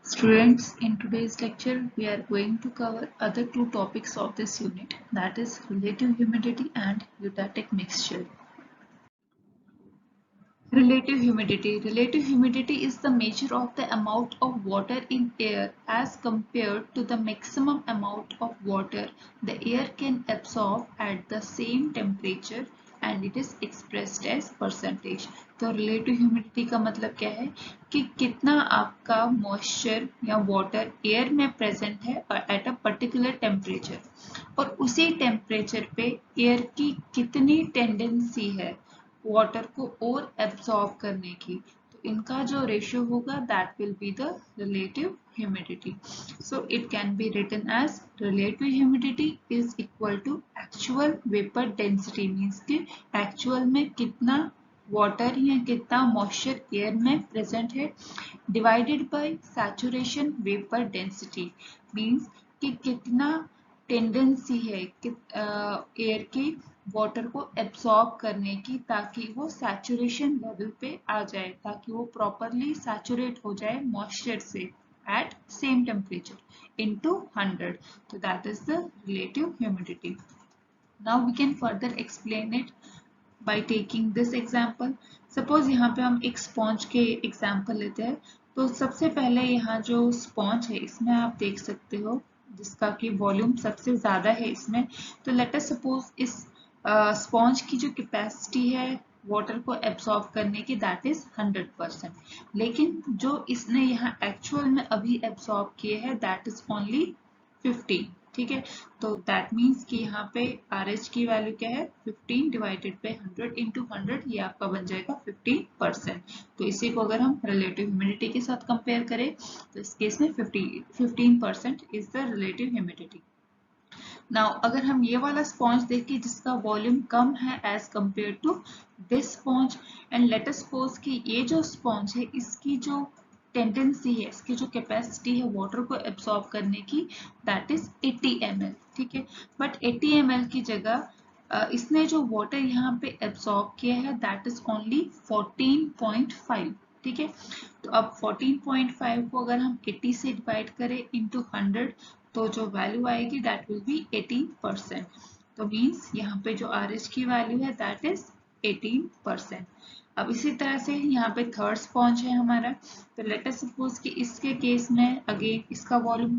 Students, in today's lecture, we are going to cover other two topics of this unit, that is relative humidity and eutectic mixture. Relative humidity. Relative humidity is the measure of the amount of water in air as compared to the maximum amount of water the air can absorb at the same temperature and it is expressed as percentage. तो relative humidity का मतलब क्या है कि कितना आपका moisture या water air में प्रेजेंट है एट अ पर्टिकुलर टेम्परेचर और उसी टेम्परेचर पे एयर की कितनी टेंडेंसी है वाटर को और एब्सॉर्ब करने की। तो इनका जो रेशियो होगा that will be the relative humidity. So it can be written as relative humidity is equal to actual vapour density, means कि एक्चुअल में कितना वाटर या कितना मॉइस्चर एयर में प्रेजेंट है divided by saturation vapour density, means कि कितना tendency है एयर की वाटर को एब्सॉर्ब करने की ताकि वो सैचुरेशन लेवल पे आ जाए, ताकि वो प्रॉपरली सैचुरेट हो जाए मॉइस्चर से एट सेम टेम्परेचर इनटू 100. तो that is the relative humidity. Now we can further explain it by taking this example. Suppose यहाँ पे हम एक स्पॉन्ज के एग्जांपल लेते हैं. तो सबसे पहले यहाँ जो स्पॉन्ज है इसमें आप देख सकते हो जिसका कि वॉल्यूम सबसे ज्यादा है इसमें. तो लेट अस सपोज इस स्पॉन्ज की जो कैपेसिटी है वाटर को एब्सॉर्ब करने की दैट इज 100%, लेकिन जो इसने यहाँ एक्चुअल में अभी एब्सॉर्ब किए हैं दैट इज ओनली 15. ठीक है, तो दैट मीन्स कि यहाँ पे RH की वैल्यू क्या है 15 डिवाइडेड बाय 100 इंटू 100, ये आपका बन जाएगा 15%. तो इसी को अगर हम रिलेटिव ह्यूमिडिटी के साथ कंपेयर करें तो इस केस में 15% is the relative humidity. Now अगर हम ये वाला स्पॉन्ज देखें जिसका वॉल्यूम कम है as compare to this sponge, and let us suppose कि ये जो स्पॉन्ज है इसकी जो टेंडेंसी है, इसकी जो कैपेसिटी है वाटर को एब्सॉर्ब करने की दैट इज 80 ml. ठीक है, बट 80 ml की जगह इसने जो वाटर यहाँ पे एब्सॉर्ब किया है दैट इज ओनली 14.5. ठीक है, तो अब 14.5 को अगर हम 80 से डिवाइड करें इंटू 100 तो जो वैल्यू आएगी दैट विल बी 18%. तो मीन्स यहाँ पे जो RH की वैल्यू है दैट इज 18%. अब इसी तरह से यहाँ पे थर्ड स्पॉन्ज है हमारा. तो लेट अस सपोज कि इसके केस में अगेन इसका वॉल्यूम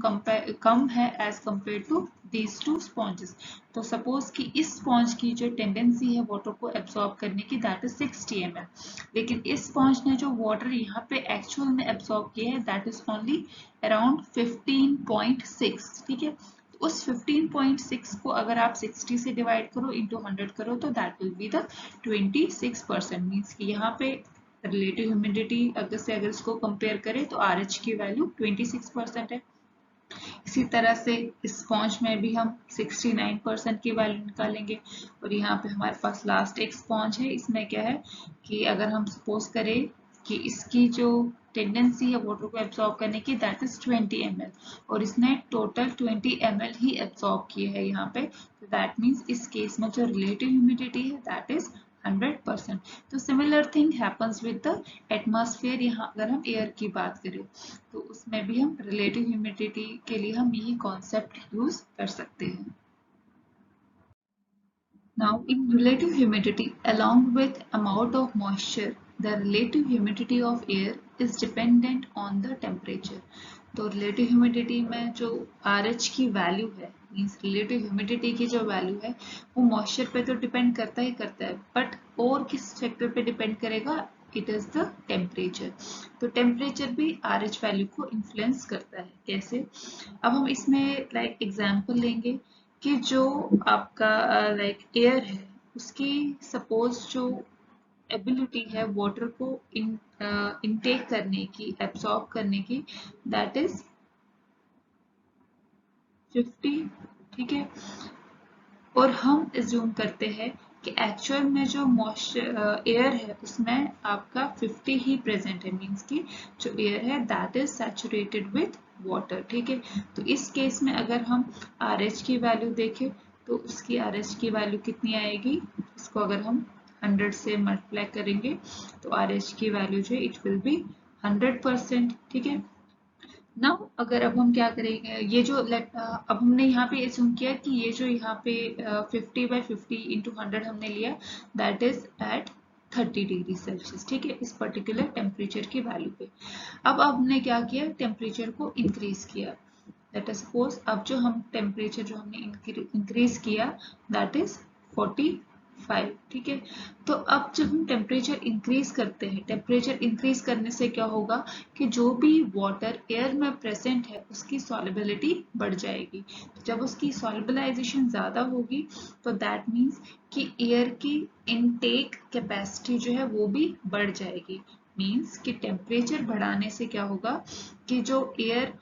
कम है as compare to these two sponges. तो सपोज कि इस स्पॉन्ज की जो टेंडेंसी है वाटर को एब्सॉर्ब करने की दैट इज 60 ml, लेकिन इस स्पॉन्ज ने जो वाटर यहाँ पे एक्चुअल में एब्सॉर्ब किया है दैट इज ओनली अराउंड 15.6. ठीक है, उस 15.6 को अगर आप 60 से डिवाइड करो इंटू 100 करो तो that will be the 26%. Means कि यहाँ पे रिलेटिव ह्यूमिडिटी अगर इसको कंपेयर करें तो RH की वैल्यू 26% है. इसी तरह से स्पॉन्ज में भी हम 69% की वैल्यू निकालेंगे. और यहाँ पे हमारे पास लास्ट एक स्पॉन्ज है, इसमें क्या है कि अगर हम सपोज करें कि इसकी जो टेंडेंसी है वाटर को एब्सॉर्ब करने की दैट इज 20 ml और इसने टोटल 20 ml ही एब्सॉर्ब किए है यहाँ पे. तो दैट मीन्स इस केस में जो रिलेटिव ह्यूमिडिटी है दैट इज 100%. तो similar thing happens with the atmosphere. यहाँ अगर हम एयर की बात करें तो उसमें भी हम रिलेटिव ह्यूमिडिटी के लिए हम यही कॉन्सेप्ट यूज कर सकते हैं. Now in relative humidity along with amount of moisture the relative humidity of air is dependent on the temperature. तो रिलेटिव ह्यूमिडिटी में जो RH की वैल्यू है मीन्स रिलेटिव ह्यूमिडिटी की जो वैल्यू है वो मॉइस्चर पे तो डिपेंड करता ही करता है, बट और किस फैक्टर पे डिपेंड करेगा, इट इज द टेम्परेचर. तो टेम्परेचर भी RH वैल्यू को इन्फ्लुएंस करता है. कैसे, अब हम इसमें लाइक एग्जांपल लेंगे कि जो आपका लाइक एयर है उसकी सपोज जो एबिलिटी है वाटर को इनटेक करने की, एब्सॉर्ब करने की दैट इज 50. ठीक है, और हम एज्यूम करते हैं कि एक्चुअल में जो मॉइस्चर एयर है उसमें आपका 50 ही प्रेजेंट है, मींस कि जो एयर है that is saturated with water. ठीक है, तो इस केस में अगर हम RH की वैल्यू देखें तो उसकी RH की वैल्यू कितनी आएगी, इसको अगर हम 100 से मल्टीप्लाई करेंगे तो RH की वैल्यू जो है इट विल बी 100%. ठीक है, नाउ अगर अब हम क्या करेंगे, ये जो अब हमने यहाँ पे एज्यूम किया कि ये जो यहाँ पे 50/50 इंटू 100 हमने लिया, that is at 30 degree Celsius, ठीक है, इस पर्टिकुलर टेम्परेचर की वैल्यू पे। अब हमने क्या किया, टेम्परेचर को इंक्रीज किया। लेट अस सपोज अब जो हम टेम्परेचर जो हमने इंक्रीज किया दैट इज 45, ठीक है। तो अब जब हम टेम्परेचर इंक्रीज करते हैं, टेम्परेचर इंक्रीज करने से क्या होगा कि जो भी वाटर एयर में प्रेजेंट है उसकी सॉल्युबिलिटी बढ़ जाएगी। तो जब उसकी सॉल्युबलाइजेशन ज्यादा होगी तो दैट मीन्स कि एयर की इनटेक कैपेसिटी जो है वो भी बढ़ जाएगी। मीन्स कि टेम्परेचर बढ़ाने से क्या होगा कि जो एयर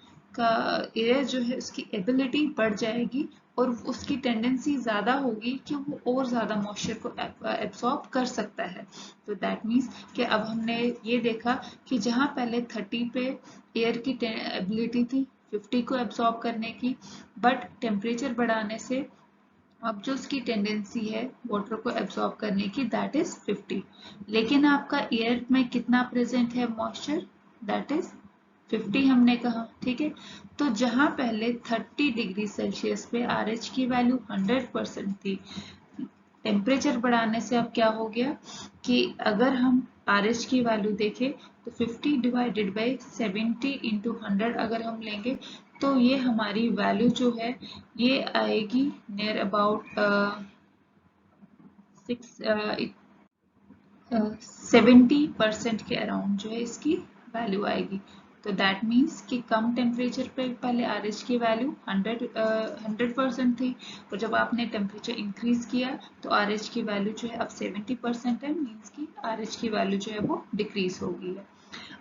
जो है उसकी एबिलिटी बढ़ जाएगी और उसकी टेंडेंसी ज्यादा होगी कि वो और ज्यादा मॉइस्चर को एब्सॉर्ब कर सकता है। तो दैट मीन्स कि अब हमने ये देखा कि जहां पहले 30 पे एयर की एबिलिटी थी 50 को एब्सॉर्ब करने की, बट टेम्परेचर बढ़ाने से अब जो उसकी टेंडेंसी है वाटर को एब्सॉर्ब करने की दैट इज 50। लेकिन आपका एयर में कितना प्रेजेंट है मॉइस्चर, दैट इज 50 हमने कहा, ठीक है। तो जहां पहले 30 डिग्री सेल्सियस पे आरएच की वैल्यू 100% थी, टेम्परेचर बढ़ाने से अब क्या हो गया कि अगर हम आरएच की वैल्यू देखें तो 50 डिवाइडेड बाई 70 इंटू 100 अगर हम लेंगे तो ये हमारी वैल्यू जो है ये आएगी नियर अबाउट 70% के अराउंड जो है इसकी वैल्यू आएगी। तो दैट मीन्स कि कम टेम्परेचर पे पहले आरएच की वैल्यू 100% थी और जब आपने टेम्परेचर इंक्रीज किया तो आरएच की वैल्यू जो है अब 70% है, मीन्स कि आरएच की वैल्यू जो है वो डिक्रीज हो गई है।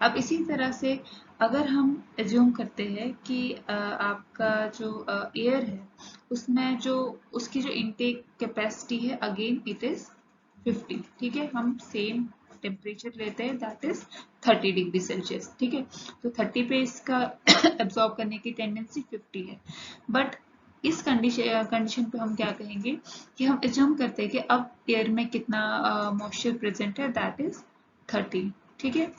अब इसी तरह से अगर हम एज्यूम करते हैं कि आपका जो एयर है उसमें जो उसकी जो इनटेक कैपेसिटी है अगेन इट इज 50, ठीक है। हम सेम टेम्परेचर लेते हैं दैट इज 30 डिग्री सेल्सियस, ठीक है। तो 30 पे इसका एब्सॉर्ब करने की टेंडेंसी 50 है, बट इस कंडीशन पे हम क्या कहेंगे कि हम एज्यूम करते हैं कि अब एयर में कितना मॉइस्चर प्रेजेंट है दैट इज 30, ठीक है।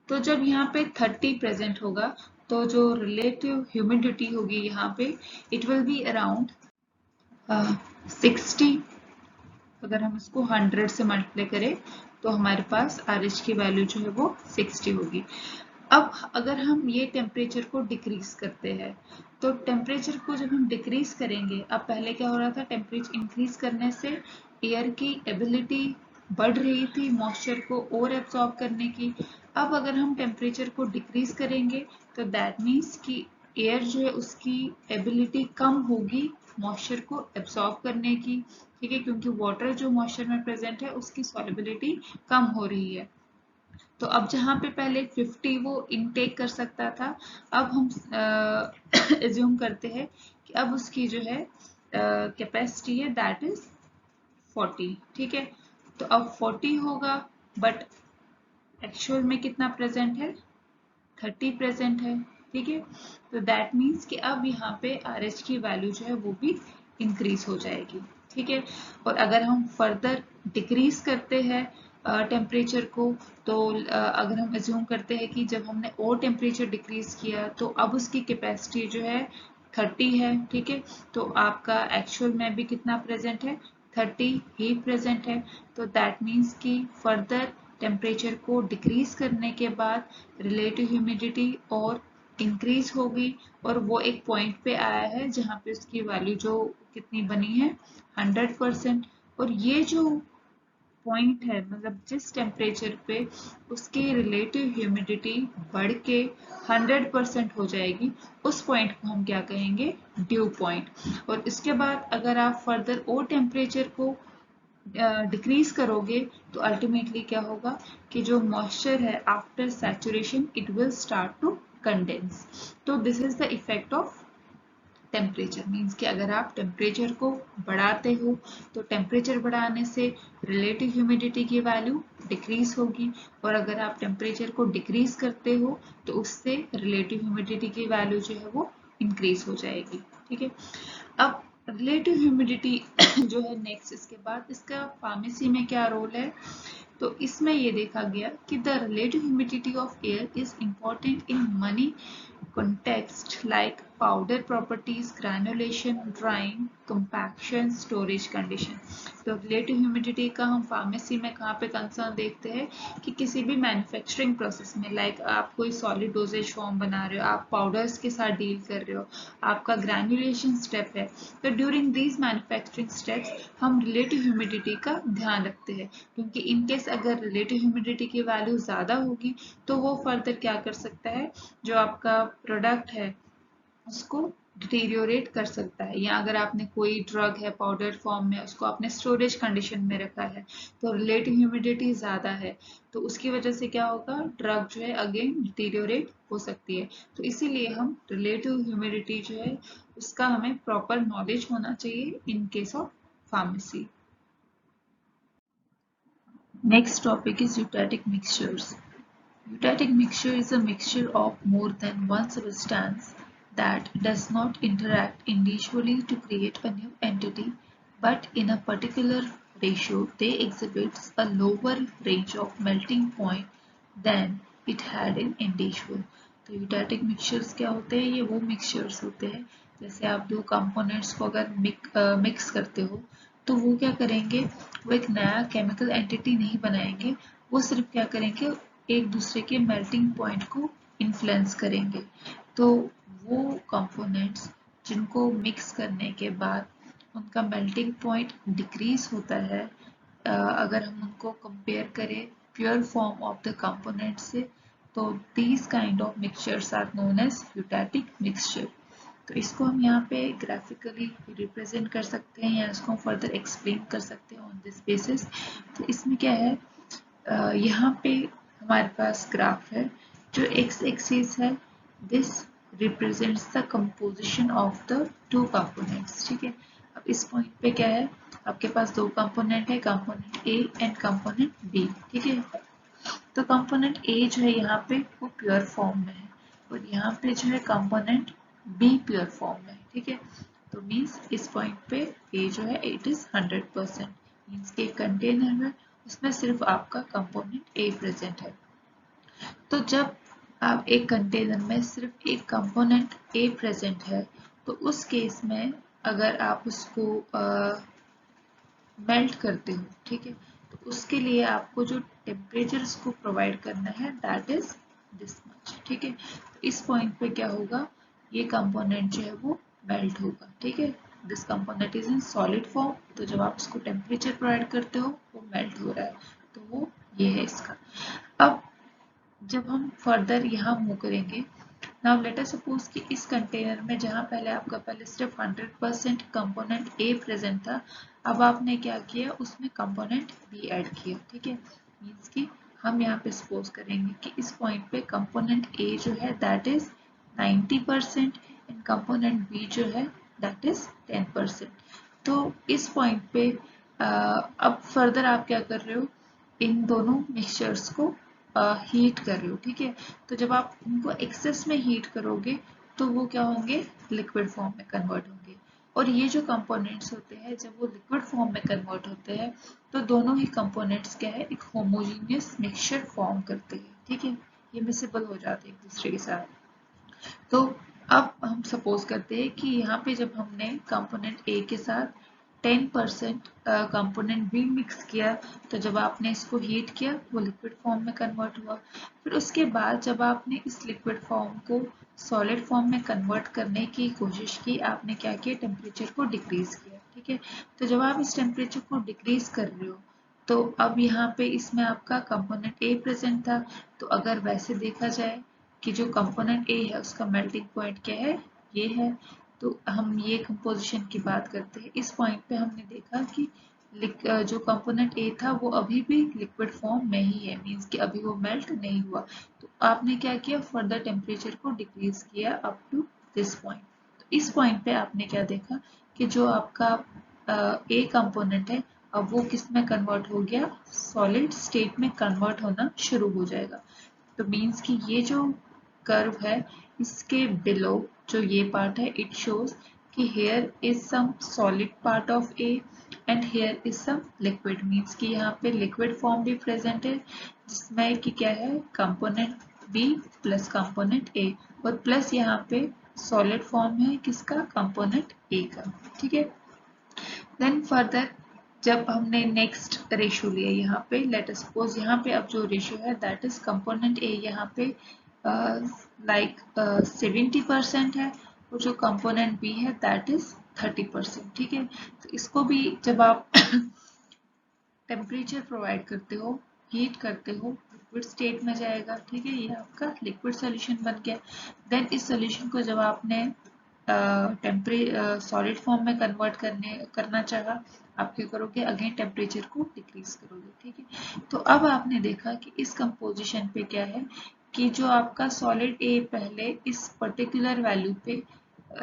तो जब यहाँ पे 30 प्रेजेंट होगा तो जो रिलेटिव ह्यूमिडिटी होगी यहाँ पे इट विल बी अराउंड 60। अगर हम इसको 100 से मल्टीप्लाई करें तो हमारे पास आरएच की वैल्यू जो है वो 60 होगी। अब अगर हम ये टेम्परेचर को डिक्रीज करते हैं तो टेम्परेचर को जब हम डिक्रीज करेंगे, अब पहले क्या हो रहा था, टेम्परेचर इंक्रीज करने से एयर की एबिलिटी बढ़ रही थी मॉइस्चर को और एब्सॉर्ब करने की। अब अगर हम टेम्परेचर को डिक्रीज करेंगे तो दैट मीन्स कि एयर जो है उसकी एबिलिटी कम होगी मॉइस्चर को एब्सॉर्ब करने की, ठीक है, क्योंकि वाटर जो मॉइस्चर में प्रेजेंट है उसकी सॉल्युबिलिटी कम हो रही है। तो अब जहां पे पहले 50 वो इनटेक कर सकता था, अब हम एज्यूम करते हैं कि अब उसकी जो है कैपेसिटी है दैट इज 40, ठीक है। तो अब 40 होगा बट एक्चुअल में कितना प्रेजेंट है, 30 प्रेजेंट है, ठीक है। तो दैट मीन्स कि अब यहाँ पे आरएच की वैल्यू जो है वो भी इंक्रीज हो जाएगी, ठीक है। और अगर हम फर्दर डिक्रीज करते हैं टेम्परेचर को तो अगर हम एज्यूम करते हैं कि जब हमने और टेम्परेचर डिक्रीज किया तो अब उसकी कैपेसिटी जो है 30 है, ठीक है। तो आपका एक्चुअल में भी कितना प्रेजेंट है, 30 ही प्रेजेंट है। तो दैट मीन्स कि फर्दर टेम्परेचर को डिक्रीज करने के बाद रिलेटिव ह्यूमिडिटी और इंक्रीज होगी और वो एक पॉइंट पे आया है जहां पे उसकी वैल्यू जो कितनी बनी है 100%। और ये जो पॉइंट है मतलब जिस टेम्परेचर पे उसकी रिलेटिव ह्यूमिडिटी बढ़ के 100% हो जाएगी उस पॉइंट को हम क्या कहेंगे, ड्यू पॉइंट। और इसके बाद अगर आप फर्दर और टेम्परेचर को डिक्रीज करोगे तो अल्टीमेटली क्या होगा कि जो मॉइस्चर है after saturation it will start to condense. तो this is the effect of temperature. Means कि अगर आप टेम्परेचर को बढ़ाते हो तो टेम्परेचर बढ़ाने से रिलेटिव ह्यूमिडिटी की वैल्यू डिक्रीज होगी और अगर आप टेम्परेचर को डिक्रीज करते हो तो उससे रिलेटिव ह्यूमिडिटी की वैल्यू जो है वो इंक्रीज हो जाएगी, ठीक है। अब रिलेटिव ह्यूमिडिटी जो है नेक्स्ट, इसके बाद इसका फार्मेसी में क्या रोल है, तो इसमें ये देखा गया कि the relative humidity of air is important in money context like powder properties, granulation, drying, compaction, storage condition. तो रिलेटिव ह्यूमिडिटी का हम फार्मेसी में कहाँ पे कंसर्न देखते हैं कि किसी भी मैन्युफैक्चरिंग प्रोसेस में, लाइक आप कोई सॉलिड डोजेज फॉर्म बना रहे हो, आप पाउडर्स के साथ डील कर रहे हो, आपका ग्रैन्युलेशन स्टेप है, तो ड्यूरिंग दीज मैन्युफैक्चरिंग स्टेप्स हम रिलेटिव ह्यूमिडिटी का ध्यान रखते हैं, क्योंकि इनकेस अगर रिलेटिव ह्यूमिडिटी की वैल्यू ज़्यादा होगी तो वो फर्दर क्या कर सकता है, जो आपका प्रोडक्ट है उसको डिटेरियोरेट कर सकता है। या अगर आपने कोई ड्रग है पाउडर फॉर्म में, उसको आपने स्टोरेज कंडीशन में रखा है तो रिलेटिव ह्यूमिडिटी ज़्यादा है, तो उसकी वजह से क्या होगा, ड्रग जो है अगेन डिटेरियोरेट हो सकती है। तो इसीलिए हम रिलेटिव ह्यूमिडिटी जो है उसका हमें प्रॉपर नॉलेज होना चाहिए in case of pharmacy. Next topic is eutectic mixtures. Eutectic mixture is a mixture of more than one substance that does not interact individually to create a new entity, but in a particular ratio they exhibits a lower range of melting point than it had in individual. तो यूटैटिक mixtures क्या होते हैं, ये वो mixtures होते हैं जैसे आप दो कंपोनेंट्स को अगर मिक्स करते हो तो वो क्या करेंगे, वो एक नया केमिकल एंटिटी नहीं बनाएंगे, वो सिर्फ क्या करेंगे, एक दूसरे के मेल्टिंग पॉइंट को इन्फ्लुएंस करेंगे। तो वो कंपोनेंट्स जिनको मिक्स करने के बाद उनका मेल्टिंग पॉइंट डिक्रीज होता है, अगर हम उनको कंपेयर करें pure form of the component से, तो these kind of mixtures are known as eutectic mixture. तो इसको हम यहाँ पे ग्राफिकली रिप्रेजेंट कर सकते हैं या इसको फर्दर एक्सप्लेन कर सकते हैं ऑन दिस बेसिस। तो इसमें क्या है, यहाँ पे हमारे पास ग्राफ है जो एक्स एक्सिस है, this represents the composition of the two components, ठीक है। अब इस पॉइंट पे क्या है, आपके पास दो कंपोनेंट है, component A and component B, ठीक है। तो कंपोनेंट ए जो है यहाँ पे वो प्योर फॉर्म में है और यहाँ पे जो है कंपोनेंट बी प्योर फॉर्म में है, ठीक है। तो मीन्स इस पॉइंट पे ए जो है इट इज 100%, मीन्स के कंटेनर में उसमें सिर्फ आपका कंपोनेंट ए प्रेजेंट है। तो जब आप एक कंटेनर में सिर्फ एक कंपोनेंट ए प्रेजेंट है तो उस केस में अगर आप उसको मेल्ट करते हो, ठीक है, तो उसके लिए आपको जो टेम्परेचर उसको प्रोवाइड करना है दैट इज दिस मच, ठीक है। तो इस पॉइंट पे क्या होगा, ये कंपोनेंट जो है वो मेल्ट होगा, ठीक है। This component is in solid form, तो जब आप उसको टेम्परेचर प्रोवाइड करते हो वो मेल्ट हो रहा है, तो वो ये है इसका। अब जब हम फर्दर यहाँ मूव करेंगे, नाउ लेट अस सपोज कि इस कंटेनर में जहाँ पहले आपका पहले सिर्फ 100% कंपोनेंट ए प्रेजेंट था, अब आपने क्या किया, उसमें कंपोनेंट बी ऐड किया, ठीक है। मीन्स कि हम यहाँ पे सपोज करेंगे कि इस पॉइंट पे कंपोनेंट ए जो है that is 90% and component B जो है दैट इज 10%। तो इस पॉइंट पे अब फर्दर आप क्या कर रहे हो, इन दोनों मिक्सचर्स को हीट कर रहे हो, ठीक है। तो जब आप उनको एक्सेस में हीट करोगे तो वो क्या होंगे, लिक्विड फॉर्म में कन्वर्ट होंगे। और ये जो कंपोनेंट्स होते हैं जब वो लिक्विड फॉर्म में कन्वर्ट होते हैं तो दोनों ही कंपोनेंट्स क्या है, एक होमोजीनियस मिक्सचर फॉर्म करते हैं, ठीक है। ये मिक्सेबल हो जाते हैं एक दूसरे के साथ। तो अब हम सपोज करते हैं कि यहाँ पे जब हमने कंपोनेंट ए के साथ 10% कंपोनेंट बी मिक्स किया, तो जब आपने इसको हीट किया वो लिक्विड फॉर्म में कन्वर्ट हुआ। फिर उसके बाद जब आपने इस लिक्विड फॉर्म को सॉलिड फॉर्म में कन्वर्ट करने की कोशिश की, आपने क्या किया, टेम्परेचर को डिक्रीज किया, ठीक है। तो जब आप इस टेम्परेचर को डिक्रीज कर रहे हो तो अब यहाँ पे इसमें आपका कंपोनेंट ए प्रेजेंट था, तो अगर वैसे देखा जाए कि जो कंपोनेंट ए है उसका मेल्टिंग पॉइंट क्या है, ये है। तो हम ये कंपोजिशन की बात करते हैं, इस पॉइंट पे हमने देखा कि जो कंपोनेंट ए था वो अभी भी लिक्विड फॉर्म में ही है, मींस कि अभी वो मेल्ट नहीं हुआ। तो आपने क्या किया, फर्दर टेम्परेचर को डिक्रीज किया अप टू दिस पॉइंट। तो इस पॉइंट पे आपने क्या देखा कि जो आपका ए कंपोनेंट है अब वो किस में कन्वर्ट हो गया, सॉलिड स्टेट में कन्वर्ट होना शुरू हो जाएगा। तो मीन्स कि ये जो कर्व है इसके बिलो जो ये पार्ट है इट शोज कि here is some solid part of A and here is some liquid, means कि यहाँ पे लिक्विड फॉर्म भी प्रेजेंट है जिसमें कि क्या है, component B plus component A, और प्लस यहाँ पे सॉलिड फॉर्म है किसका, कंपोनेंट ए का, ठीक है। देन फर्दर जब हमने नेक्स्ट रेशियो लिया यहाँ पे, लेट अस सपोज यहाँ पे अब जो रेशियो है दैट इज कंपोनेंट ए यहाँ पे लाइक 70% है, और जो कंपोनेंट बी है दैट इज 30%, ठीक है। तो इसको भी जब आप टेम्परेचर प्रोवाइड करते हो, हीट करते हो, लिक्विड स्टेट में जाएगा, ठीक है, ये आपका लिक्विड सॉल्यूशन बन गया। देन इस सॉल्यूशन को जब आपने सॉलिड फॉर्म में कन्वर्ट करना चाहा, आप क्या करोगे, अगेन टेम्परेचर को डिक्रीज करोगे, ठीक है। तो अब आपने देखा कि इस कंपोजिशन पे क्या है कि जो आपका सॉलिड ए पहले इस पर्टिकुलर वैल्यू पे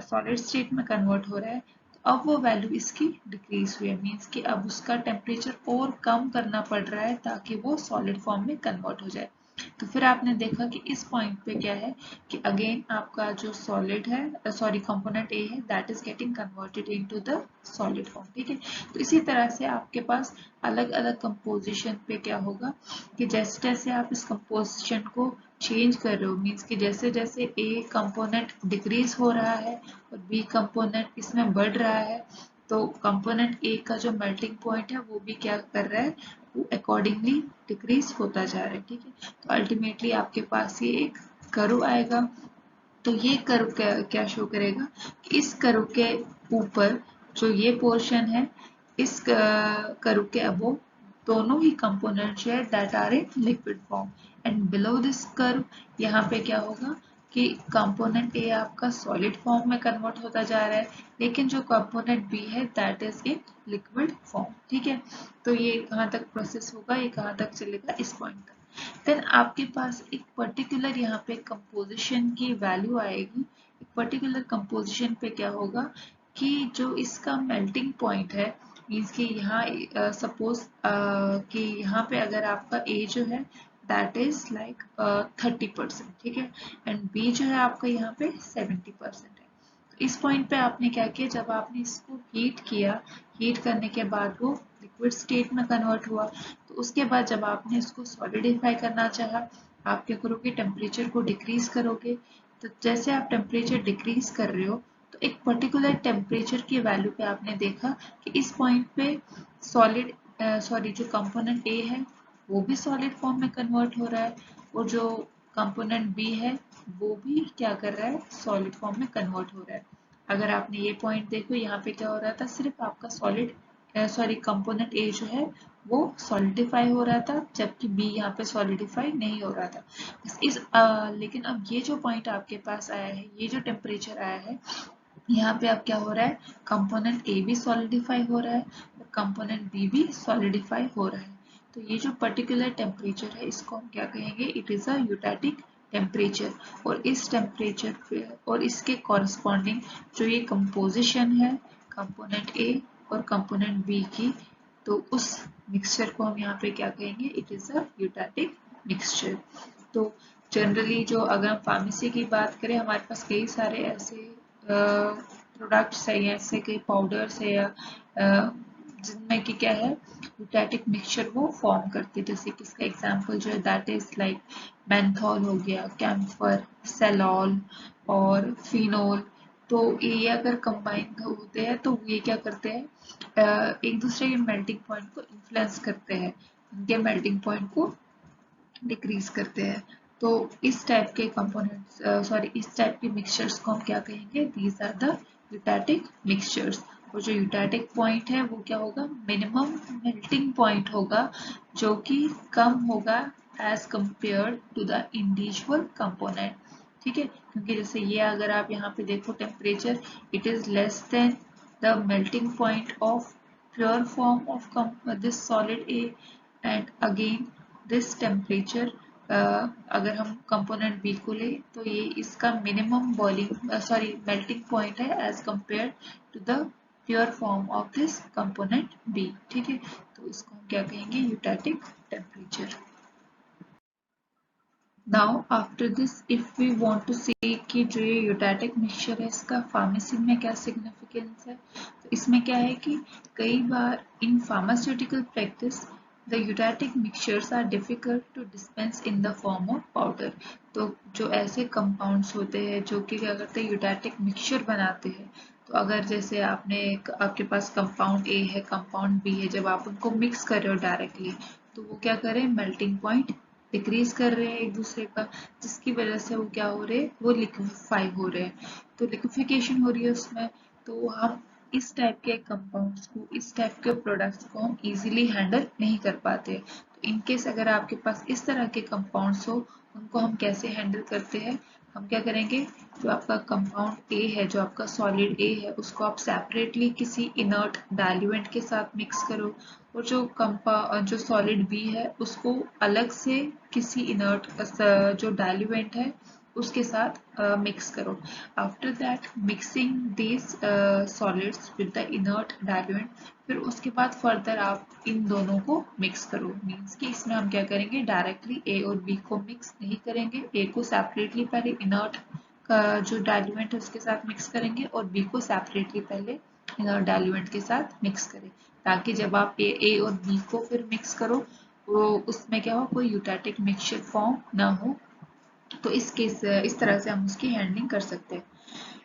सॉलिड स्टेट में कन्वर्ट हो रहा है, तो अब वो वैल्यू इसकी डिक्रीज हुई है, मीन्स कि अब उसका टेम्परेचर और कम करना पड़ रहा है ताकि वो सॉलिड फॉर्म में कन्वर्ट हो जाए। तो फिर आपने देखा कि इस पॉइंट पे क्या है कि अगेन आपका जो सॉलिड है, सॉरी कंपोनेंट ए है, that is getting converted into the solid form, ठीक है। तो इसी तरह से आपके पास अलग अलग कंपोजिशन पे क्या होगा कि जैसे जैसे आप इस कंपोजिशन को चेंज कर रहे हो, मीन्स कि जैसे जैसे ए कंपोनेंट डिक्रीज हो रहा है और बी कंपोनेंट इसमें बढ़ रहा है, तो कंपोनेंट ए का जो मेल्टिंग पॉइंट है वो भी क्या कर रहा है, वो अकॉर्डिंगली डिक्रीज होता जा रहा है, ठीक है। तो अल्टीमेटली आपके पास ये एक कर्व आएगा। तो ये कर्व क्या शो करेगा कि इस कर्व के ऊपर जो ये पोर्शन है, इस कर्व के अबोव दोनों ही कंपोनेंट्स है that are in liquid form, and below this curve यहाँ पे क्या होगा कि कंपोनेंट ए आपका सॉलिड फॉर्म में कन्वर्ट होता जा रहा है, लेकिन जो कंपोनेंट बी है that is in liquid form, ठीक है। तो ये कहाँ तक प्रोसेस होगा, ये कहाँ तक चलेगा, इस पॉइंट तक। देन आपके पास एक पर्टिकुलर यहाँ पे कंपोजिशन की वैल्यू आएगी। एक पर्टिकुलर कंपोजिशन पे क्या होगा कि जो इसका मेल्टिंग पॉइंट है, मीन्स कि यहाँ सपोज कि यहाँ पे अगर आपका ए जो है दैट इज लाइक 30%, ठीक है, एंड बी जो है आपका यहाँ पे 70% है। इस पॉइंट पे आपने क्या किया, जब आपने इसको हीट किया, हीट करने के बाद वो लिक्विड स्टेट में कन्वर्ट हुआ, तो उसके बाद जब आपने इसको सॉलिडिफाई करना चाहा, आप क्या करोगे, टेम्परेचर को डिक्रीज करोगे। तो जैसे आप टेम्परेचर डिक्रीज कर रहे हो, तो एक पर्टिकुलर टेम्परेचर की वैल्यू पे आपने देखा कि इस पॉइंट पे सॉलिड जो कंपोनेंट ए है वो भी सॉलिड फॉर्म में कन्वर्ट हो रहा है, और जो कंपोनेंट बी है वो भी क्या कर रहा है, सॉलिड फॉर्म में कन्वर्ट हो रहा है। अगर आपने ये पॉइंट देखो, यहाँ पे क्या हो रहा था, सिर्फ आपका कंपोनेंट ए जो है वो सॉलिडिफाई हो रहा था, जबकि बी यहाँ पे सॉलिडिफाई नहीं हो रहा था। लेकिन अब ये जो पॉइंट आपके पास आया है, ये जो टेम्परेचर आया है, यहाँ पे अब क्या हो रहा है, कंपोनेंट ए भी सॉलिडिफाई हो रहा है और कंपोनेंट बी भी सॉलिडिफाई हो रहा है। तो ये जो पर्टिकुलर टेम्परेचर है इसको हम क्या कहेंगे, इट इज अ यूटैटिक टेम्परेचर। और इस टेम्परेचर पे और इसके कॉरस्पॉन्डिंग जो ये कंपोजिशन है कंपोनेंट ए और कंपोनेंट बी की, तो उस मिक्सचर को हम यहाँ पे क्या कहेंगे, it is a eutectic mixture. तो जनरली जो अगर हम फार्मेसी की बात करें, हमारे पास कई सारे ऐसे प्रोडक्ट्स है या ऐसे कई पाउडर्स है या जिनमें कि क्या है, यूटैटिक मिक्सचर वो फॉर्म करती है। जैसे कि इसका एग्जांपल जो है दैट इज लाइक मेंथॉल हो गया, कैम्फर, सेलॉल और फिनोल। तो ये अगर कंबाइन होते हैं तो ये क्या करते हैं, एक दूसरे के मेल्टिंग पॉइंट को इन्फ्लुएंस करते हैं, उनके मेल्टिंग पॉइंट को डिक्रीज करते हैं। तो इस टाइप के कंपोनेंट्स इस टाइप के मिक्सचर्स को हम क्या कहेंगे, दीज आर द यूटैटिक मिक्सचर्स। और जो यूटैटिक पॉइंट है वो क्या होगा, मिनिमम मेल्टिंग पॉइंट होगा, जो कि कम होगा as compare to the individual component, ठीक है। क्योंकि जैसे ये अगर आप यहाँ पे देखो temperature, it is less than the melting point of pure form of this solid A, and again this temperature अगर हम कंपोनेंट बी को ले तो ये इसका मिनिमम मेल्टिंग पॉइंट है as compare to the pure form of this component B, ठीक है। तो इसको हम क्या कहेंगे, eutectic temperature. Now after this if we want to see कि जो ये यूटैटिक मिक्सचर है इसका फार्मेसी में क्या सिग्निफिकेंस है, तो इसमें क्या है कि कई बार in pharmaceutical practice The eutectic mixtures are difficult to dispense in the form of powder. तो जो ऐसे कंपाउंड्स होते हैं जो कि क्या करते हैं, यूटैटिक मिक्सचर बनाते हैं। तो अगर जैसे आपके पास कंपाउंड ए है, कंपाउंड बी है, जब आप उनको मिक्स कर रहे हो डायरेक्टली, तो वो क्या कर रहे हैं, मेल्टिंग पॉइंट डिक्रीज कर रहे हैं एक दूसरे का, जिसकी वजह से वो क्या हो रहे हैं, वो लिक्विफाई हो रहे हैं। तो लिक्विफिकेशन हो रही है उसमें। तो हम इस टाइप के कंपाउंड्स को, इस टाइप के प्रोडक्ट्स को हम इजीली हैंडल नहीं कर पाते। तो इनकेस अगर आपके पास इस तरह के कंपाउंड्स हो, उनको हम कैसे हैंडल करते हैं, हम क्या करेंगे, जो आपका कंपाउंड ए है, जो आपका सॉलिड ए है, उसको आप सेपरेटली किसी इनर्ट डाइल्यूएंट के साथ मिक्स करो, और जो सॉलिड बी है उसको अलग से किसी इनर्ट जो डाइल्यूएंट है उसके साथ मिक्स करो। After that mixing this solids with the inert diluent, फिर उसके बाद फर्दर आप इन दोनों को मिक्स करो। मीन्स कि इसमें हम क्या करेंगे, डायरेक्टली ए और बी को मिक्स नहीं करेंगे, ए को सेपरेटली पहले इनर्ट का जो डाइल्यूएंट है उसके साथ मिक्स करेंगे, और बी को सेपरेटली पहले इनर्ट डाइल्यूएंट के साथ मिक्स करें, ताकि जब आप ए और बी को फिर मिक्स करो, वो उसमें क्या हो, कोई यूटैटिक मिक्सचर फॉर्म ना हो। तो इस तरह से हम उसकी हैंडलिंग कर सकते हैं।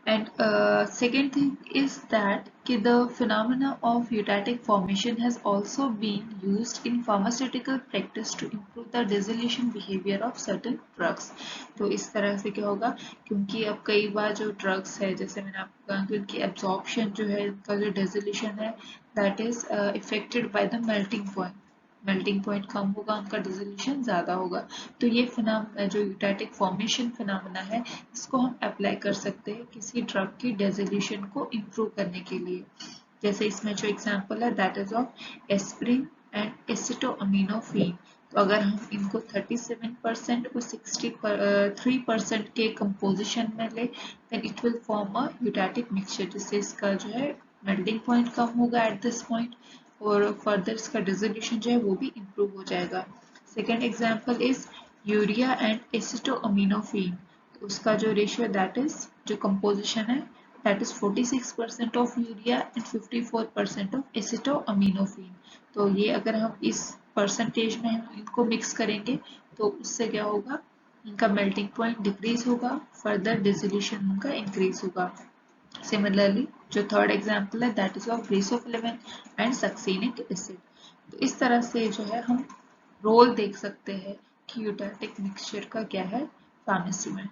And second thing is that the phenomena of eutatic formation has also been used in pharmaceutical practice to improve the dissolution behavior of certain drugs. तो इस तरह से क्या होगा, क्योंकि अब कई बार जो ड्रग्स है, जैसे मैंने आपको कहा कि उनकी एब्जॉर्प्शन जो है, उनका जो डिसोल्यूशन है, that is affected by the melting point. Melting point कम होगा, उनका डिसोल्यूशन ज़्यादा होगा। तो ये जो यूटैटिक फॉर्मेशन फिनोमेना है, इसको हम अप्लाई कर सकते हैं किसी ड्रग की डिसोल्यूशन को इम्प्रूव करने के लिए। जैसे इसमें जो एग्जांपल है, that is of aspirin and acetaminophen. तो अगर हम इनको 37% और 63% के कंपोजिशन में ले, then it will form a eutectic mixture, जिससे इसका जो है मेल्टिंग पॉइंट कम होगा एट दिस पॉइंट, और फर्दर इसका डिसोल्यूशन जो है वो भी इम्प्रूव हो जाएगा। Second example is urea and acetaminophen. तो उसका जो रेशियो, दैट इज जो कंपोजिशन है, that is 46% of urea and 54% of acetaminophen. तो ये अगर हम इस परसेंटेज में इनको मिक्स करेंगे, तो उससे क्या होगा, इनका मेल्टिंग पॉइंट डिक्रीज होगा, फर्दर डिसोल्यूशन उनका इंक्रीज होगा। सिमिलरली जो थर्ड एग्जाम्पल है, that is of griseofulvin and succinic acid. तो इस तरह से जो है हम रोल देख सकते हैं कि यूटैटिक मिक्सचर का क्या है फार्मेसी में।